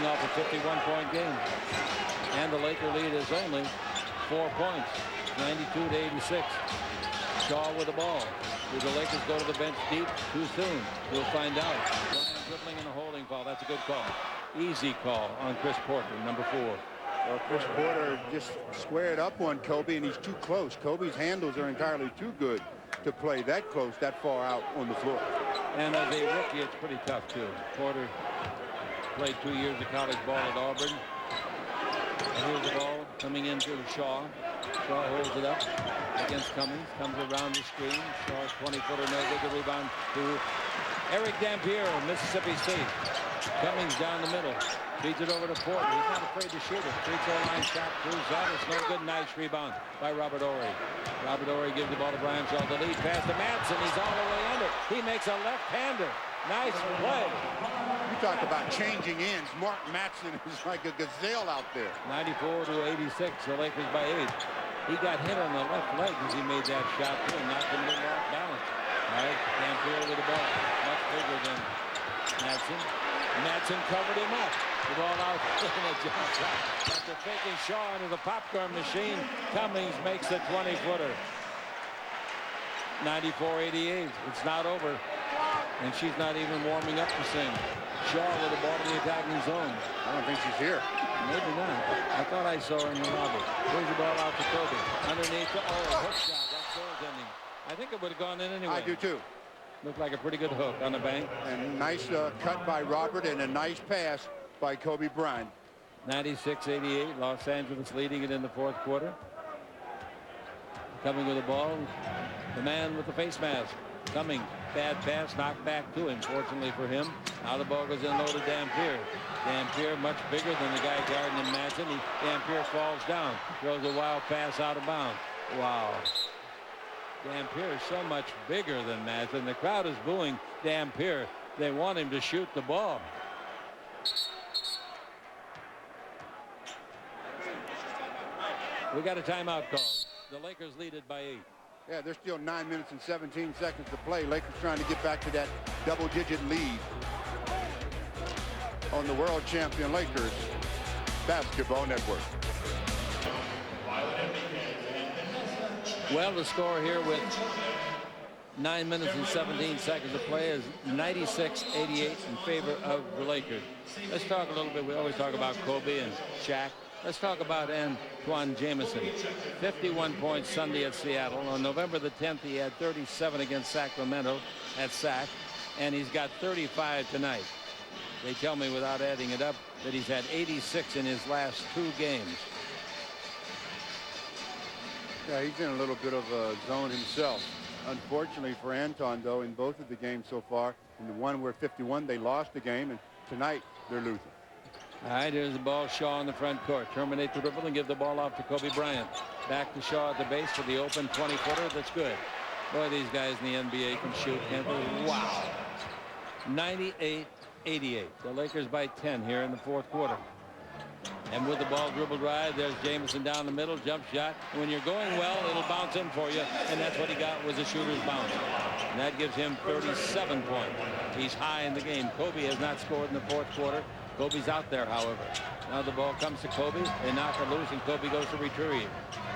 coming off a 51-point game. And the Laker lead is only 4 points, 92-86. Shaw with the ball. Do the Lakers go to the bench deep too soon? We'll find out. Bryant dribbling in a holding foul. That's a good call. Easy call on Chris Porter, number 4. Well, Chris Porter just squared up on Kobe, and he's too close. Kobe's handles are entirely too good to play that close, that far out on the floor. And as a rookie, it's pretty tough, too. Porter played 2 years of college ball at Auburn. And here's the ball coming into Shaw. Shaw holds it up against Cummings. Comes around the screen. Shaw's 20-footer, no good. The rebound to Eric Dampier of Mississippi State. Cummings down the middle. Feeds it over to Porter. He's not afraid to shoot it. Free throw line shot proves that. It's no good. Nice rebound by Robert Horry. Robert Horry gives the ball to Brian Shaw. The lead pass to Madsen. He's all the way under. He makes a left-hander. Nice play. You talk about changing ends. Mark Madsen is like a gazelle out there. 94-86. The Lakers by 8. He got hit on the left leg as he made that shot too, and knocked him a little off balance. All right, Dampier with the ball. Much bigger than Madsen. Madsen covered him up. The ball out. After faking Shaw into the popcorn machine, Cummings makes the 20-footer. 94-88. It's not over. And she's not even warming up to sing. Shaw with the ball to the attacking zone. I don't think she's here. Maybe not. I thought I saw her in the lobby. Here's the ball out to Kobe. Underneath. Oh, hook shot. That goal's ending. I think it would have gone in anyway. I do too. Looked like a pretty good hook on the bank. And nice cut by Robert and a nice pass by Kobe Bryant. 96-88. Los Angeles leading it in the fourth quarter. Coming with the ball. The man with the face mask. Coming. Bad pass. Knocked back to him. Fortunately for him. Now the ball goes in low to Dampier. Dampier much bigger than the guy guarding him, Madsen. Dampier falls down. Throws a wild pass out of bounds. Wow. Dampier is so much bigger than Madsen. The crowd is booing Dampier. They want him to shoot the ball. We got a timeout call. The Lakers lead it by 8. Yeah, there's still 9 minutes and 17 seconds to play. Lakers trying to get back to that double-digit lead on the world champion Lakers Basketball Network. Well, the score here with 9 minutes and 17 seconds to play is 96-88 in favor of the Lakers. Let's talk a little bit. We always talk about Kobe and Shaq. Let's talk about Antoine Jamison. 51 points Sunday at Seattle. On November the 10th, he had 37 against Sacramento at SAC, and he's got 35 tonight. They tell me without adding it up that he's had 86 in his last 2 games. Yeah, he's in a little bit of a zone himself. Unfortunately for Anton, though, in both of the games so far, in the one where 51, they lost the game, and tonight they're losing. All right, here's the ball. Shaw in the front court. Terminate the dribble and give the ball off to Kobe Bryant. Back to Shaw at the base for the open 20-footer. That's good. Boy, these guys in the NBA can shoot, can't they? Wow. 98-88. The Lakers by 10 here in the fourth quarter. And with the ball dribble drive, there's Jamison down the middle, jump shot. And when you're going well, it'll bounce in for you. And that's what he got, was a shooter's bounce. And that gives him 37 points. He's high in the game. Kobe has not scored in the fourth quarter. Kobe's out there, however. Now the ball comes to Kobe. They knock it loose, and Kobe goes to retrieve.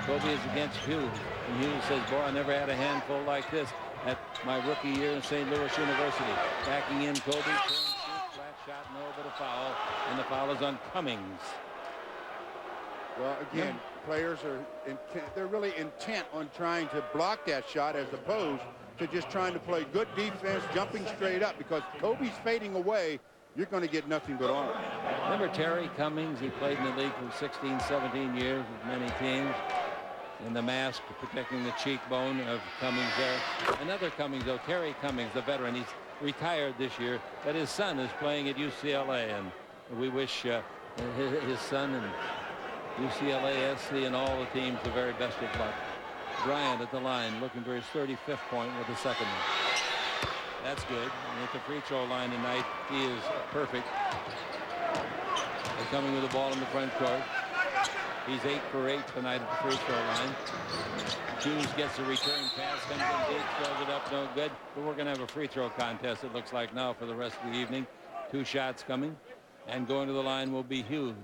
Kobe is against Hughes. And Hughes says, boy, I never had a handful like this at my rookie year in St. Louis University. Backing in Kobe. Flat shot, no, but a foul. And the foul is on Cummings. Well, again, players are they're really intent on trying to block that shot as opposed to just trying to play good defense, jumping straight up, because Kobe's fading away. You're going to get nothing but arm. Remember Terry Cummings? He played in the league for 16, 17 years with many teams. And the mask protecting the cheekbone of Cummings there. Another Cummings, though, Terry Cummings, the veteran. He's retired this year, but his son is playing at UCLA, and we wish his son and UCLA, SC, and all the teams the very best of luck. Bryant at the line looking for his 35th point with the second one. That's good. And at the free throw line tonight, he is perfect. They're coming with the ball in the front court. He's 8 for 8 tonight at the free throw line. Hughes gets a return pass, comes in deep, throws it up, no good. But we're going to have a free throw contest, it looks like now, for the rest of the evening. 2 shots coming. And going to the line will be Hughes.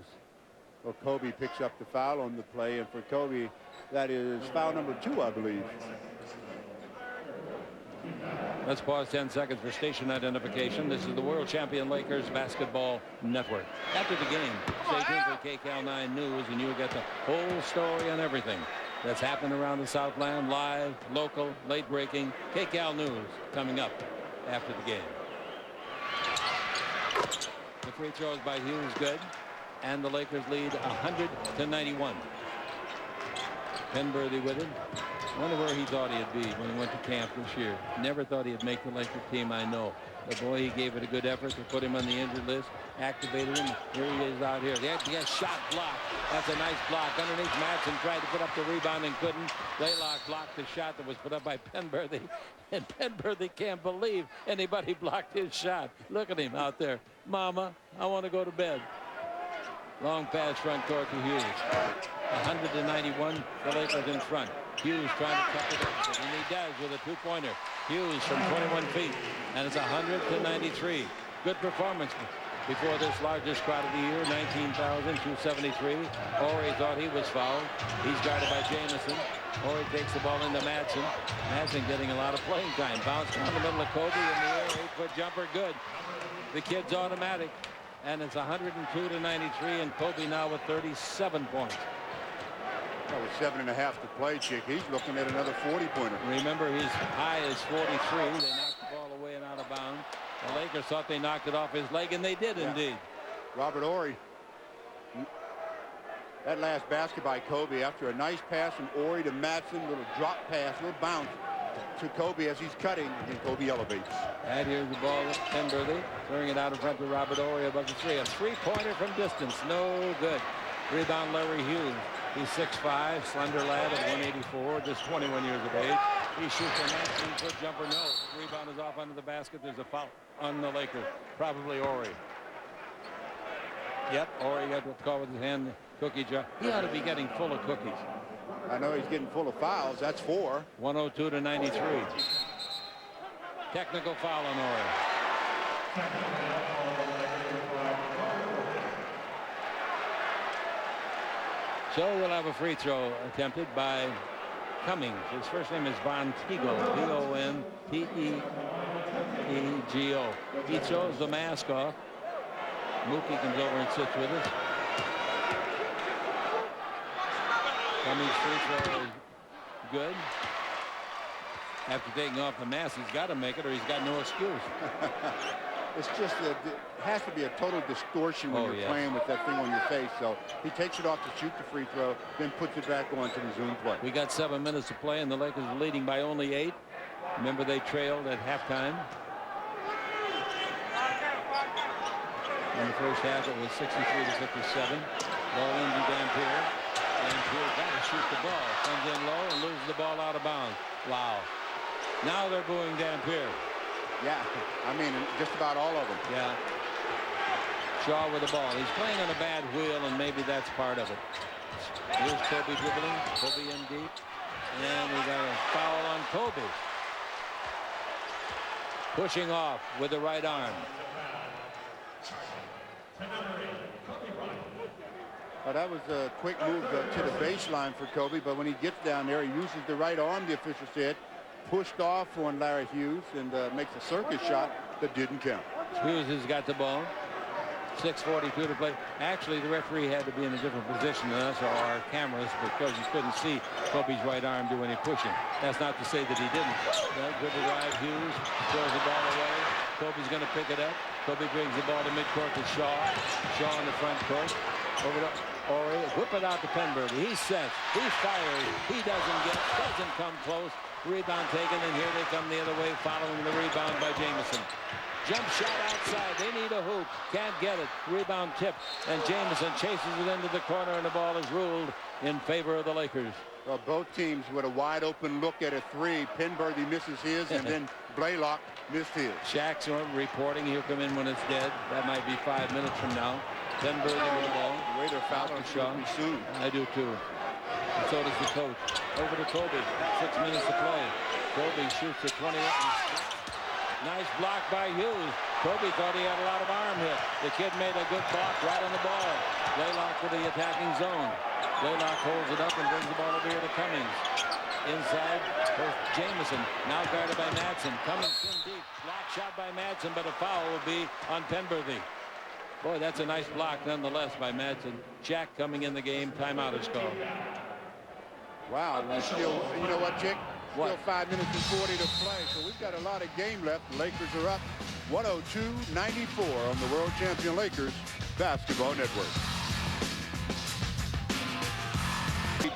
Well, Kobe picks up the foul on the play, and for Kobe, that is foul number 2, I believe. Let's pause 10 seconds for station identification. This is the World Champion Lakers Basketball Network. After the game, stay tuned for KCAL 9 News, and you'll get the whole story on everything that's happened around the Southland, live, local, late breaking. KCAL News coming up after the game. The free throw is by Hughes, good, and the Lakers lead 100-91. Penberthy with it. Wonder where he thought he'd be when he went to camp this year. Never thought he'd make the Lakers team, I know. But boy, he gave it a good effort to put him on the injured list, activated him. Here he is out here. He has shot block. That's a nice block. Underneath Matson, tried to put up the rebound and couldn't. Blaylock blocked the shot that was put up by Penberthy. And Penberthy can't believe anybody blocked his shot. Look at him out there. Mama, I want to go to bed. Long pass front court to Hughes. 100-91, the Lakers in front. Hughes trying to cut it up, and he does with a two-pointer. Hughes from 21 feet, and it's 100-93. Good performance before this largest crowd of the year, 19,273. Horry thought he was fouled. He's guarded by Jamison. Horry takes the ball into Madsen. Madsen getting a lot of playing time. Bounce down the middle of Kobe in the air. 8-foot jumper, good. The kid's automatic, and it's 102-93, and Kobe now with 37 points. Well, with 7.5 to play, Chick, he's looking at another 40-pointer. Remember, his high is 43. They knocked the ball away and out of bounds. The Lakers thought they knocked it off his leg, and they did indeed. Robert Horry. That last basket by Kobe after a nice pass from Horry to Madsen, little drop pass, little bounce to Kobe as he's cutting, and Kobe elevates. And here's the ball, Penberthy, throwing it out in front to Robert Horry above the three. A three-pointer from distance, no good. Rebound, Larry Hughes. He's 6'5", slender lad at 184, just 21 years of age. He shoots a 19-foot jumper, no. Rebound is off under the basket. There's a foul on the Lakers, probably Horry. Yep, Horry got the call with his hand, cookie jar. He ought to be getting full of cookies. I know he's getting full of fouls. That's 4. 102-93. Technical foul on Horry. So we'll have a free throw attempted by Cummings. His first name is Bonteggo, B-O-N-T-E-E-G-O. He throws the mask off. Mookie comes over and sits with us. Cummings' free throw is good. After taking off the mask, he's got to make it or he's got no excuse. It's just it has to be a total distortion when you're playing with that thing on your face. So he takes it off to shoot the free throw, then puts it back on to resume play. We got 7 minutes to play, and the Lakers are leading by only 8. Remember, they trailed at halftime. In the first half, it was 63-57. Ball into Dampier. Dampier got to shoot the ball. Comes in low and loses the ball out of bounds. Wow. Now they're booing Dampier. Yeah, I mean, just about all of them. Yeah. Shaw with the ball. He's playing on a bad wheel, and maybe that's part of it. Here's Kobe dribbling. Kobe in deep. And we got a foul on Kobe. Pushing off with the right arm. Well, that was a quick move to the baseline for Kobe, but when he gets down there, he uses the right arm, the official said, pushed off on Larry Hughes, and makes a circus shot that didn't count. Hughes has got the ball. 6:42 to play. Actually, the referee had to be in a different position than us or our cameras because you couldn't see Kobe's right arm do any pushing. That's not to say that he didn't. That dribble drive, Hughes throws the ball away. Kobe's going to pick it up. Kobe brings the ball to midcourt to Shaw. Shaw in the front court. Over to Horry. Whip it out to Penberthy. He sets. He fires. He doesn't come close. Rebound taken, and here they come the other way following the rebound by Jamison. Jump shot outside. They need a hoop. Can't get it. Rebound tipped, and Jamison chases it into the corner, and the ball is ruled in favor of the Lakers. Well, both teams with a wide open look at a three. Penberthy misses his, and then Blaylock missed his. Shaq's reporting he'll come in when it's dead. That might be 5 minutes from now. Penberthy with the ball. The way they're fouling should be soon. I do too. And so does the coach. Over to Kobe. 6 minutes to play. Kobe shoots at 28. Nice block by Hughes. Kobe thought he had a lot of arm hit. The kid made a good block right on the ball. Blaylock to the attacking zone. Blaylock holds it up and brings the ball over here to Cummings. Inside, post Jamison. Now guarded by Madsen. Cummings in deep. Block shot by Madsen, but a foul will be on Penberthy. Boy, that's a nice block nonetheless by Madsen. Jack coming in the game. Timeout is called. Wow, we're still, you know what, Chick? Still What? 5 minutes and 40 to play, so we've got a lot of game left. The Lakers are up 102-94 on the world champion Lakers Basketball Network.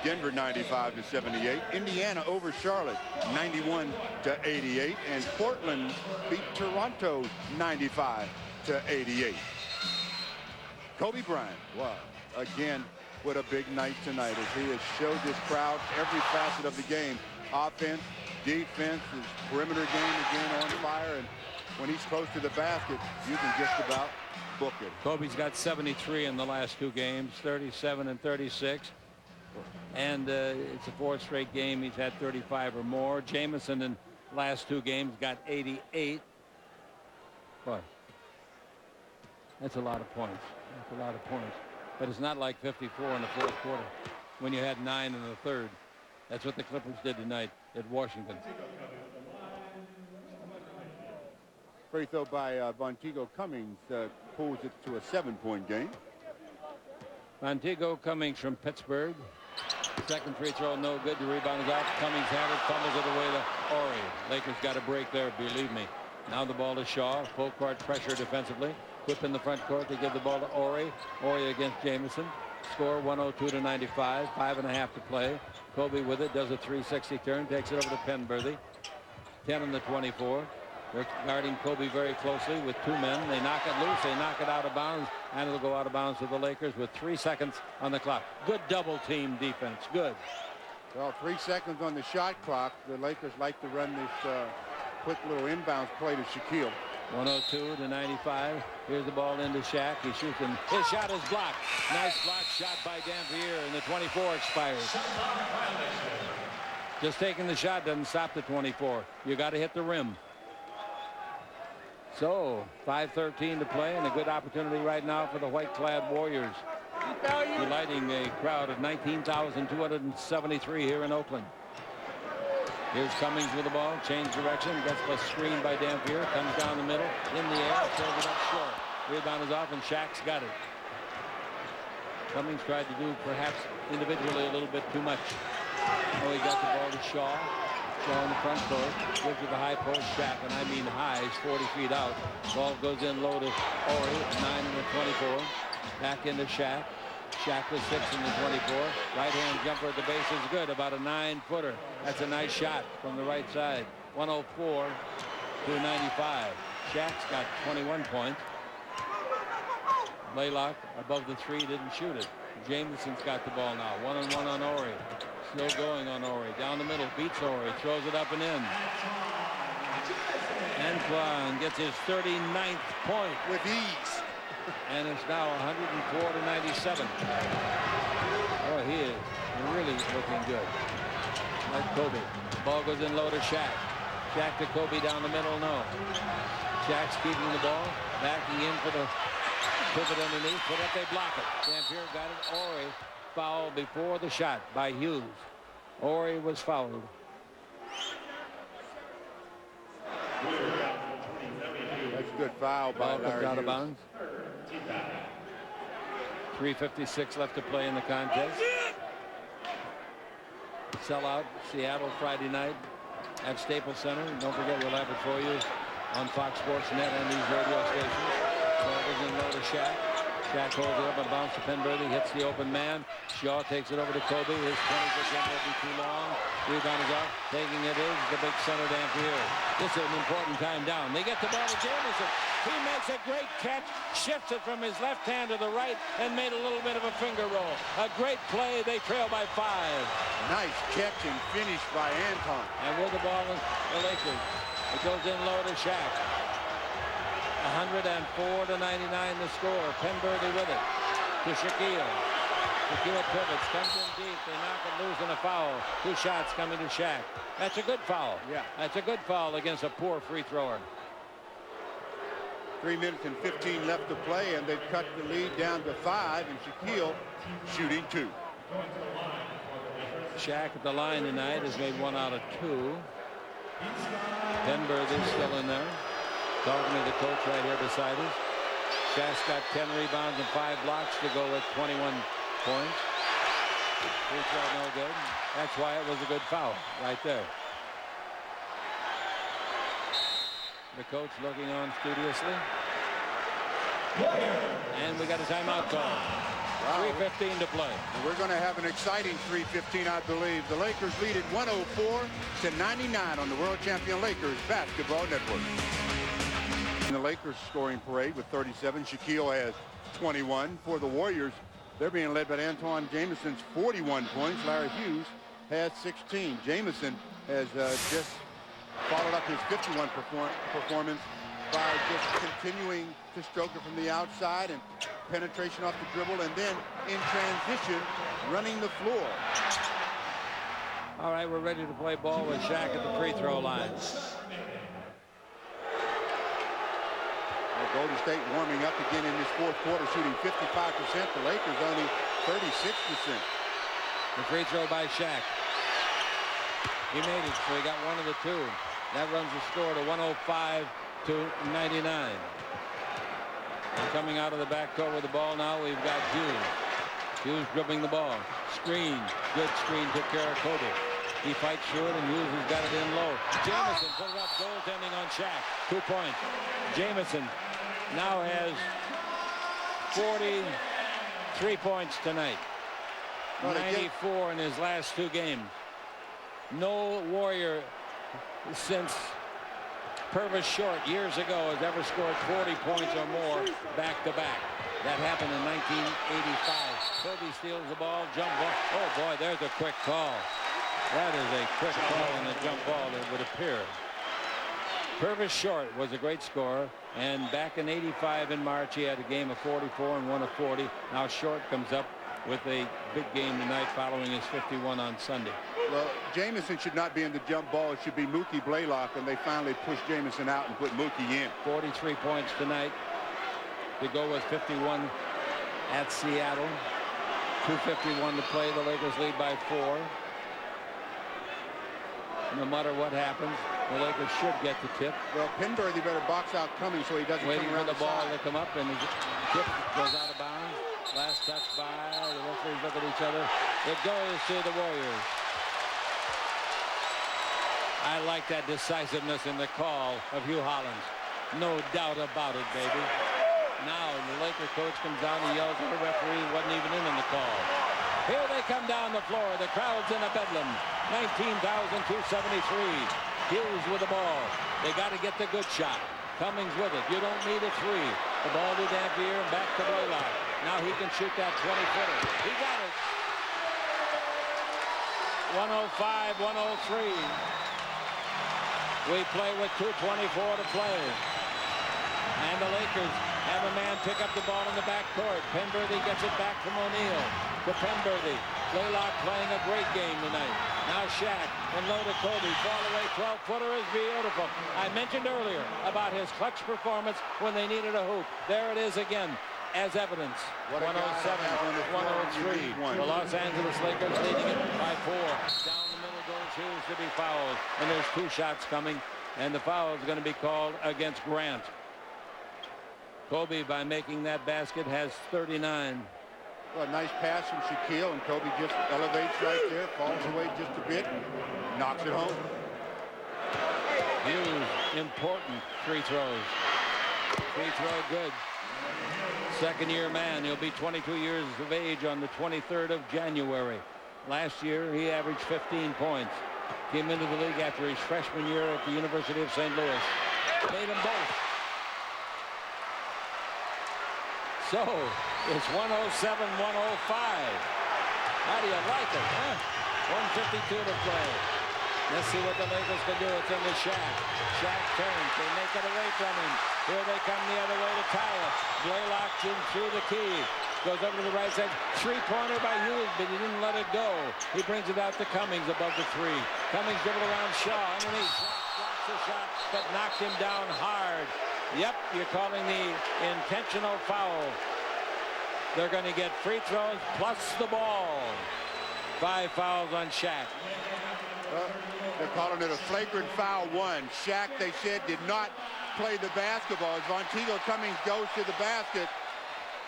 Denver 95-78. Indiana over Charlotte 91-88, and Portland beat Toronto 95-88. Kobe Bryant, wow, again with a big night tonight as he has showed this crowd every facet of the game. Offense, defense, his perimeter game again on fire, and when he's close to the basket, you can just about book it. Kobe's got 73 in the last 2 games, 37 and 36. And it's a 4th straight game he's had 35 or more. Jamison in last 2 games got 88. Boy, that's a lot of points. That's a lot of points. But it's not like 54 in the 4th quarter when you had 9 in the 3rd. That's what the Clippers did tonight at Washington. Free throw by Vonteego Cummings pulls it to a 7-point game. Vonteego Cummings from Pittsburgh. Second free throw, no good. The rebound is off. Cummings had it, fumbles it away to Horry. Lakers got a break there, believe me. Now the ball to Shaw. Full court pressure defensively. Whip in the front court. They give the ball to Horry. Horry against Jamison. Score 102-95. 5.5 to play. Kobe with it. Does a 360 turn. Takes it over to Penberthy. 10 on the 24. They're guarding Kobe very closely with 2 men. They knock it loose. They knock it out of bounds. And it'll go out of bounds to the Lakers with 3 seconds on the clock. Good double team defense. Good. Well, 3 seconds on the shot clock. The Lakers like to run this quick little inbounds play to Shaquille. 102-95. Here's the ball into Shaq. He shoots and his shot is blocked. Nice block shot by Dampier, and the 24 expires. Just taking the shot doesn't stop the 24. You got to hit the rim. So 5:13 to play, and a good opportunity right now for the white-clad Warriors. Delighting a crowd of 19,273 here in Oakland. Here's Cummings with the ball, change direction, gets the screen by Dampier, comes down the middle, in the air, throws it up short. Rebound is off, and Shaq's got it. Cummings tried to do perhaps individually a little bit too much. Oh, he got the ball to Shaw. Shaw in the front court, gives it the high post Shaq, and I mean high, he's 40 feet out. Ball goes in low to Horry, 9 in the 24. Back into Shaq. Shaq with 6 in the 24. Right-hand jumper at the base is good, about a 9-footer. That's a nice shot from the right side. 104-95. Shaq's got 21 points. Blaylock above the 3, didn't shoot it. Jamison's got the ball now. 1-on-1 on Horry. Still going on Horry. Down the middle, beats Horry, throws it up and in. Antoine gets his 39th point With ease. and it's now 104-97. Oh, he is really looking good. Like Kobe. Ball goes in low to Shaq. Shaq to Kobe down the middle, no. Shaq's keeping the ball, backing in for the pivot underneath, but if they block it. Dampier got it. Horry fouled before the shot by Hughes. Horry was fouled. That's a good foul by Ball comes Larry out of Hughes. bounds. 3:56 left to play in the contest. Sellout Seattle Friday night at Staples Center. Don't forget, we'll have it for you on Fox Sports Net and these radio stations. Ball goes in low to Shaq. Shaq holds it up and bounce to Penberthy. Hits the open man. Shaw takes it over to Kobe. His 20-foot jumper will be too long. Rebound is off. Taking it is the big center Dampier. This is an important time down. They get the ball to Jamison. He makes a great catch, shifts it from his left hand to the right, and made a little bit of a finger roll. A great play. They trail by 5. Nice catch and finish by Anton. And with the ball, the Lakers. It goes in low to Shaq. 104-99 the score. Penberthy with it to Shaquille. Shaquille pivots, comes in deep. They knock it loose in a foul. 2 shots coming to Shaq. That's a good foul. Yeah. That's a good foul against a poor free thrower. 3 minutes and 15 left to play, and they've cut the lead down to 5, and Shaquille shooting 2. Shaq at the line tonight has made 1 out of 2. Penberthy's still in there. Talking to the coach right here beside us. Shaq's got 10 rebounds and 5 blocks to go with 21 points. Free throw no good. That's why it was a good foul right there. The coach looking on studiously. And we got a timeout call. Wow. 3:15 to play. And we're going to have an exciting 3:15, I believe. The Lakers lead at 104-99 on the world champion Lakers Basketball Network. In the Lakers scoring parade with 37, Shaquille has 21. For the Warriors, they're being led by Antoine Jamison's 41 points. Larry Hughes has 16. Jamison has just followed up his 51 performance by just continuing to stroke it from the outside and penetration off the dribble, and then in transition running the floor. All right, we're ready to play ball with Shaq at the free throw line. Golden State warming up again in this fourth quarter, shooting 55%. The Lakers only 36%. The free throw by Shaq. He made it, so he got 1 of the 2. That runs the score to 105-99. And coming out of the backcourt with the ball now, we've got Hughes. Hughes dribbling the ball. Screen. Good screen. Took care of Kobe. He fights through it, and Hughes has got it in low. Jamison put it up. Goaltending on Shaq. 2 points. Jamison now has 43 points tonight. 94 in his last 2 games. No Warrior since Purvis Short years ago has ever scored 40 points or more back-to-back. That happened in 1985. Kobe steals the ball, jump ball. Oh boy, there's a quick call. That is a quick call on the jump ball, it would appear. Purvis Short was a great scorer, and back in 85 in March, he had a game of 44 and 1 of 40. Now Short comes up with a big game tonight following his 51 on Sunday. Well, Jamison should not be in the jump ball. It should be Mookie Blaylock, and they finally pushed Jamison out and put Mookie in. 43 points tonight to go with 51 at Seattle. 2:51 to play. The Lakers lead by 4. No matter what happens, the Lakers should get the tip. Well, Penberthy better box out Cummings so he doesn't waiting come around for the ball side. to come up, and the tip goes out of bounds. Last touch by. The referees look at each other. It goes to the Warriors. I like that decisiveness in the call of Hugh Hollins. No doubt about it, baby. Now the Lakers coach comes down and yells at the referee. Wasn't even in on the call. Here they come down the floor. The crowd's in a bedlam. 19,273. Hughes with the ball. They got to get the good shot. Cummings with it. You don't need a 3. The ball to Dampier and back to Blaylock. Now he can shoot that 20-footer. He got it. 105-103. We play with 2:24 to play. And the Lakers have a man pick up the ball in the backcourt. Penberthy gets it back from O'Neal to Penberthy. Blaylock playing a great game tonight. Now Shaq and low to Kobe. Fall away 12-footer is beautiful. I mentioned earlier about his clutch performance when they needed a hoop. There it is again as evidence. 107-103. The Los Angeles Lakers leading it by 4. Down the middle goes Hughes to be fouled. And there's 2 shots coming. And the foul is going to be called against Grant. Kobe, by making that basket, has 39. Well, a nice pass from Shaquille, and Kobe just elevates right there, falls away just a bit, knocks it home. Hughes, important free throws. Free throw good. Second-year man. He'll be 22 years of age on the 23rd of January. Last year, he averaged 15 points. Came into the league after his freshman year at the University of St. Louis. Made them both. So, it's 107-105. How do you like it, huh? 152 to play. Let's see what the Lakers can do. It's in the Shaq. Shaq turns. They make it away from him. Here they come the other way to tie it. Blaylock's in through the key. Goes over to the right side. 3-pointer by Hughes, but he didn't let it go. He brings it out to Cummings above the 3. Cummings dribbled around Shaw underneath. Blocks the shot, but knocked him down hard. Yep, you're calling the intentional foul. They're going to get free throws plus the ball. 5 fouls on Shaq. They're calling it a flagrant foul 1. Shaq, they said, did not play the basketball. As Montego Cummings goes to the basket,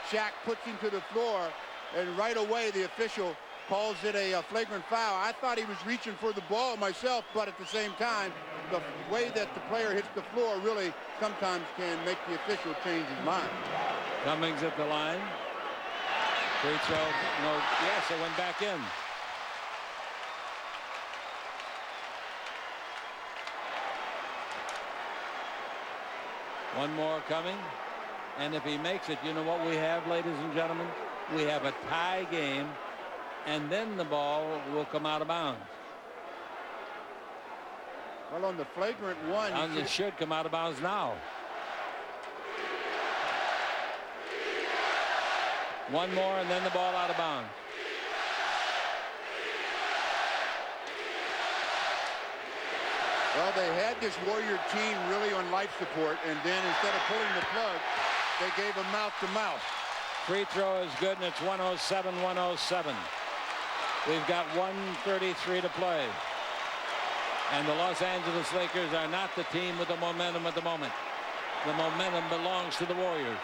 Shaq puts him to the floor, and right away the official calls it a flagrant foul. I thought he was reaching for the ball myself, but at the same time, the way that the player hits the floor really sometimes can make the official change his mind. Cummings at the line. Free throw. No, yes, it went back in. One more coming. And if he makes it, you know what we have, ladies and gentlemen? We have a tie game, and then the ball will come out of bounds. Well, on the flagrant 1, And it should come out of bounds now. One more, and then the ball out of bounds. Well, they had this Warrior team really on life support, and then instead of pulling the plug, they gave them mouth-to-mouth. Free throw is good, and it's 107-107. We've got 1:33 to play. And the Los Angeles Lakers are not the team with the momentum at the moment. The momentum belongs to the Warriors.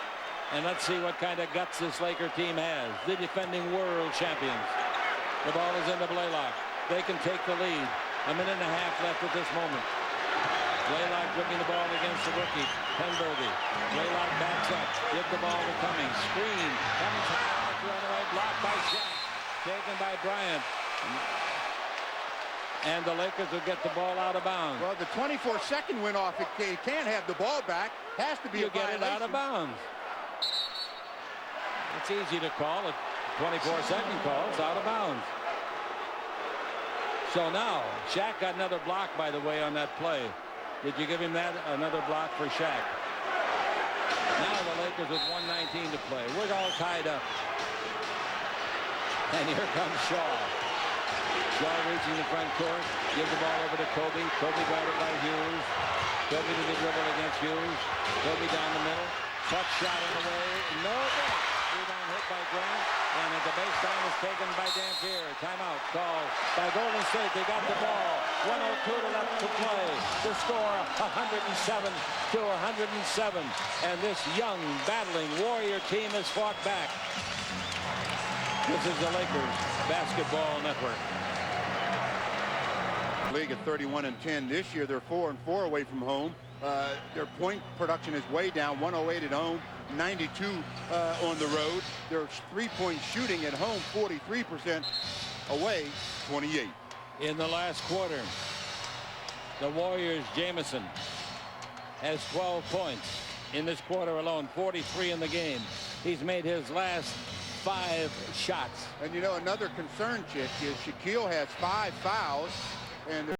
And let's see what kind of guts this Laker team has. The defending world champions. The ball is in the Blaylock. They can take the lead. A minute and a half left at this moment. Blaylock gripping the ball against the rookie, Penberthy. Blaylock backs up. Give the ball to Cummings. Screen. Cummings high off the right. Blocked by Shaq. Taken by Bryant. And the Lakers will get the ball out of bounds. Well, the 24-second went off. It can't have the ball back. Has to be You a get violation. it out of bounds. It's easy to call. A 24-second call. It's out of bounds. So now, Shaq got another block, by the way, on that play. Did you give him that? Another block for Shaq. Now the Lakers with 1:19 to play. We're all tied up. And here comes Shaw. Shaw reaching the front court. Give the ball over to Kobe. Kobe guarded by Hughes. Kobe to the dribble against Hughes. Kobe down the middle. Touch shot on the way. No good. Rebound hit by Grant. And at the baseline is taken by Dampier. Timeout called by Golden State. They got the ball. 1:02 left to play. The score 107 to 107. And this young, battling Warrior team has fought back. This is the Lakers Basketball Network. League at 31-10 this year. They're 4-4 away from home. Their point production is way down. 108 at home, 92 on the road. Their three-point shooting at home 43%, away 28. In the last quarter, the Warriors' Jamison has 12 points in this quarter alone, 43 in the game. He's made his last 5 shots. And you know, another concern, Chick, is Shaquille has 5 fouls, and